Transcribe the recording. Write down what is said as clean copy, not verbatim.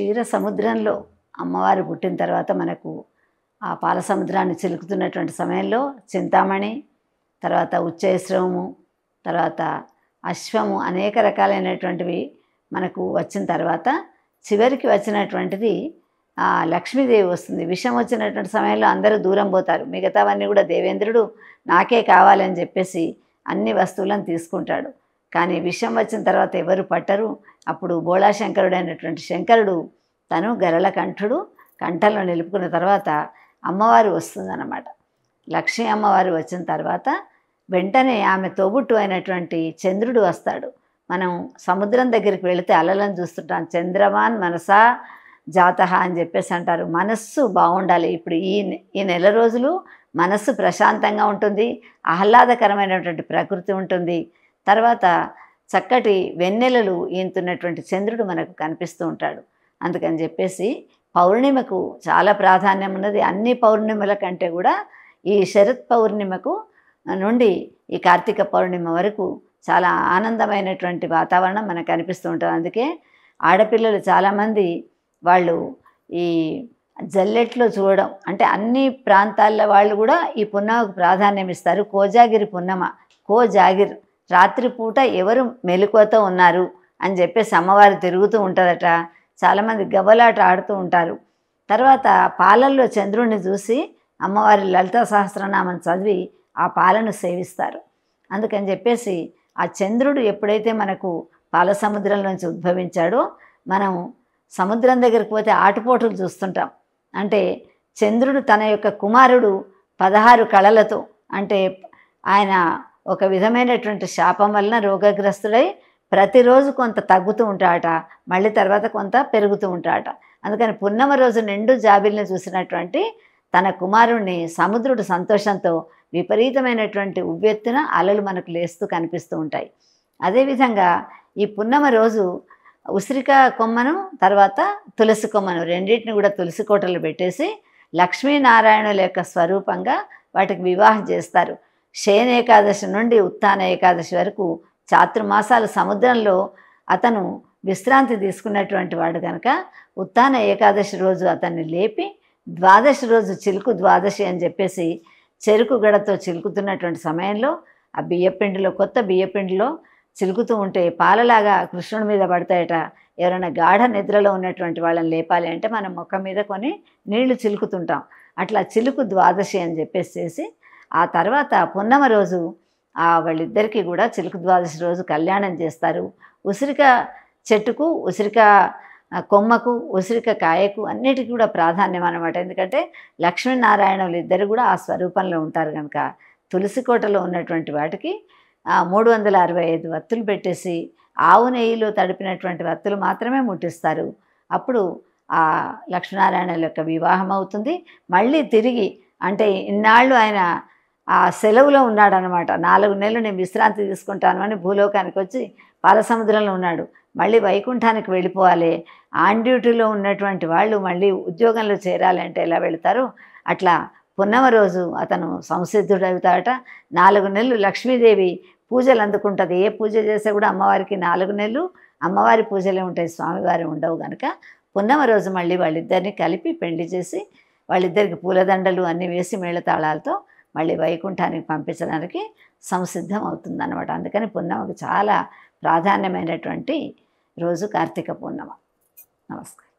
క్షీర సముద్రంలో అమ్మవారు పుట్టిన తర్వాత మనకు ఆ పాల సముద్రాన్ని చిలుకుతున్నటువంటి సమయంలో చింతామణి, తర్వాత ఉచ్చైశ్రవము, తర్వాత అశ్వము అనేక రకాలైనటువంటివి మనకు వచ్చిన తర్వాత చివరికి వచ్చినటువంటిది లక్ష్మీదేవి వస్తుంది. విషం వచ్చినటువంటి సమయంలో అందరూ దూరం పోతారు. మిగతావన్నీ కూడా దేవేంద్రుడు నాకే కావాలని చెప్పేసి అన్ని వస్తువులను తీసుకుంటాడు. కానీ విషం వచ్చిన తర్వాత ఎవరు పట్టరు. అప్పుడు బోళాశంకరుడైనటువంటి శంకరుడు తను గరళ కంఠుడు కంఠంలో నిలుపుకున్న తర్వాత అమ్మవారు వస్తుందన్నమాట. లక్ష్మీ అమ్మవారు వచ్చిన తర్వాత వెంటనే ఆమె తోబుట్టు అయినటువంటి చంద్రుడు వస్తాడు. మనం సముద్రం దగ్గరికి వెళితే అలలను చూస్తుంటాం. చంద్రమాన్ మనసా జాతహ అని చెప్పేసి అంటారు. మనస్సు బాగుండాలి. ఇప్పుడు ఈ నెల రోజులు మనస్సు ప్రశాంతంగా ఉంటుంది, ఆహ్లాదకరమైనటువంటి ప్రకృతి ఉంటుంది. తర్వాత చక్కటి వెన్నెలలు ఈంతున్నటువంటి చంద్రుడు మనకు కనిపిస్తూ ఉంటాడు. అందుకని చెప్పేసి పౌర్ణిమకు చాలా ప్రాధాన్యం ఉన్నది. అన్ని పౌర్ణిమల కంటే కూడా ఈ శరత్ పౌర్ణిమకు నుండి ఈ కార్తీక పౌర్ణిమ వరకు చాలా ఆనందమైనటువంటి వాతావరణం మనకు కనిపిస్తూ ఉంటుంది. అందుకే ఆడపిల్లలు చాలామంది వాళ్ళు ఈ జల్లెట్లో చూడడం అంటే అన్ని ప్రాంతాల వాళ్ళు కూడా ఈ పున్నమకు ప్రాధాన్యం ఇస్తారు. కోజాగిరి పున్నమ, కోజాగిర్, రాత్రిపూట ఎవరు మెలకువతో ఉన్నారు అని చెప్పేసి అమ్మవారు తిరుగుతూ ఉంటుందట. చాలామంది గవ్వలాట ఆడుతూ ఉంటారు. తర్వాత పాలల్లో చంద్రుడిని చూసి అమ్మవారి లలితా సహస్రనామం చదివి ఆ పాలను సేవిస్తారు. అందుకని చెప్పేసి ఆ చంద్రుడు ఎప్పుడైతే మనకు పాల సముద్రంలోంచి ఉద్భవించాడో మనం సముద్రం దగ్గరికి పోతే ఆటుపోటులు చూస్తుంటాం. అంటే చంద్రుడు తన యొక్క కుమారుడు 16 కళలతో అంటే ఆయన ఒక విధమైనటువంటి శాపం వలన రోగగ్రస్తుడై ప్రతిరోజు కొంత తగ్గుతూ ఉంటాడట, మళ్ళీ తర్వాత కొంత పెరుగుతూ ఉంటాడట. అందుకని పున్నమ రోజు నిండు జాబిల్ని చూసినటువంటి తన కుమారుణ్ణి సముద్రుడు సంతోషంతో విపరీతమైనటువంటి ఉవ్వెత్తున అలలు మనకు లేస్తూ కనిపిస్తూ ఉంటాయి. అదేవిధంగా ఈ పున్నమ రోజు ఉసిరిక కొమ్మను తర్వాత తులసి కొమ్మను రెండింటిని కూడా తులసి కోటలు పెట్టేసి లక్ష్మీనారాయణుల యొక్క స్వరూపంగా వాటికి వివాహం చేస్తారు. శయన ఏకాదశి నుండి ఉత్థాన ఏకాదశి వరకు చాతుర్మాసాలు సముద్రంలో అతను విశ్రాంతి తీసుకున్నటువంటి వాడు కనుక ఉత్థాన ఏకాదశి రోజు అతన్ని లేపి ద్వాదశి రోజు చిలుకు ద్వాదశి అని చెప్పేసి చెరుకు గడతో చిలుకుతున్నటువంటి సమయంలో ఆ బియ్యపిండిలో కొత్త బియ్యపిండిలో చిలుకుతూ ఉంటే పాలలాగా కృష్ణుడి మీద పడతాయట. ఎవరైనా గాఢ నిద్రలో ఉన్నటువంటి వాళ్ళని లేపాలి అంటే మనం ముఖం మీద కొన్ని నీళ్లు చిలుకుతుంటాం. అట్లా చిలుకు ద్వాదశి అని చెప్పేసి చేసి ఆ తర్వాత పున్నమ రోజు వాళ్ళిద్దరికీ కూడా చిలుకు ద్వాదశి రోజు కళ్యాణం చేస్తారు. ఉసిరిక చెట్టుకు, ఉసిరిక కొమ్మకు, ఉసిరిక కాయకు అన్నిటికీ కూడా ప్రాధాన్యం అన్నమాట. ఎందుకంటే లక్ష్మీనారాయణులు ఇద్దరు కూడా ఆ స్వరూపంలో ఉంటారు కనుక తులసి కోటలో ఉన్నటువంటి వాటికి 365 వత్తులు పెట్టేసి ఆవు నెయ్యిలో తడిపినటువంటి వత్తులు మాత్రమే ముట్టిస్తారు. అప్పుడు ఆ లక్ష్మీనారాయణుల యొక్క వివాహం అవుతుంది. మళ్ళీ తిరిగి అంటే ఇన్నాళ్ళు ఆయన ఆ సెలవులో ఉన్నాడనమాట. 4 నెలలు నేను విశ్రాంతి తీసుకుంటాను అని భూలోకానికి వచ్చి పాలసముద్రంలో ఉన్నాడు. మళ్ళీ వైకుంఠానికి వెళ్ళిపోవాలి. ఆన్ డ్యూటీలో ఉన్నటువంటి వాళ్ళు మళ్ళీ ఉద్యోగంలో చేరాలంటే ఎలా వెళతారు? అట్లా పున్నమ రోజు అతను సంసిద్ధుడవుతాడట. 4 నెలలు లక్ష్మీదేవి పూజలు అందుకుంటుంది. ఏ పూజ చేస్తే కూడా అమ్మవారికి 4 నెలలు అమ్మవారి పూజలే ఉంటాయి, స్వామివారి ఉండవు కనుక పున్నమ రోజు మళ్ళీ వాళ్ళిద్దరిని కలిపి పెళ్లి చేసి వాళ్ళిద్దరికి పూలదండలు అన్నీ వేసి మేళతాళాలతో మళ్ళీ వైకుంఠానికి పంపించడానికి సంసిద్ధం అవుతుందన్నమాట. అందుకని పున్నమకు చాలా ప్రాధాన్యమైనటువంటి రోజు కార్తీక పూర్ణిమ. నమస్కారం.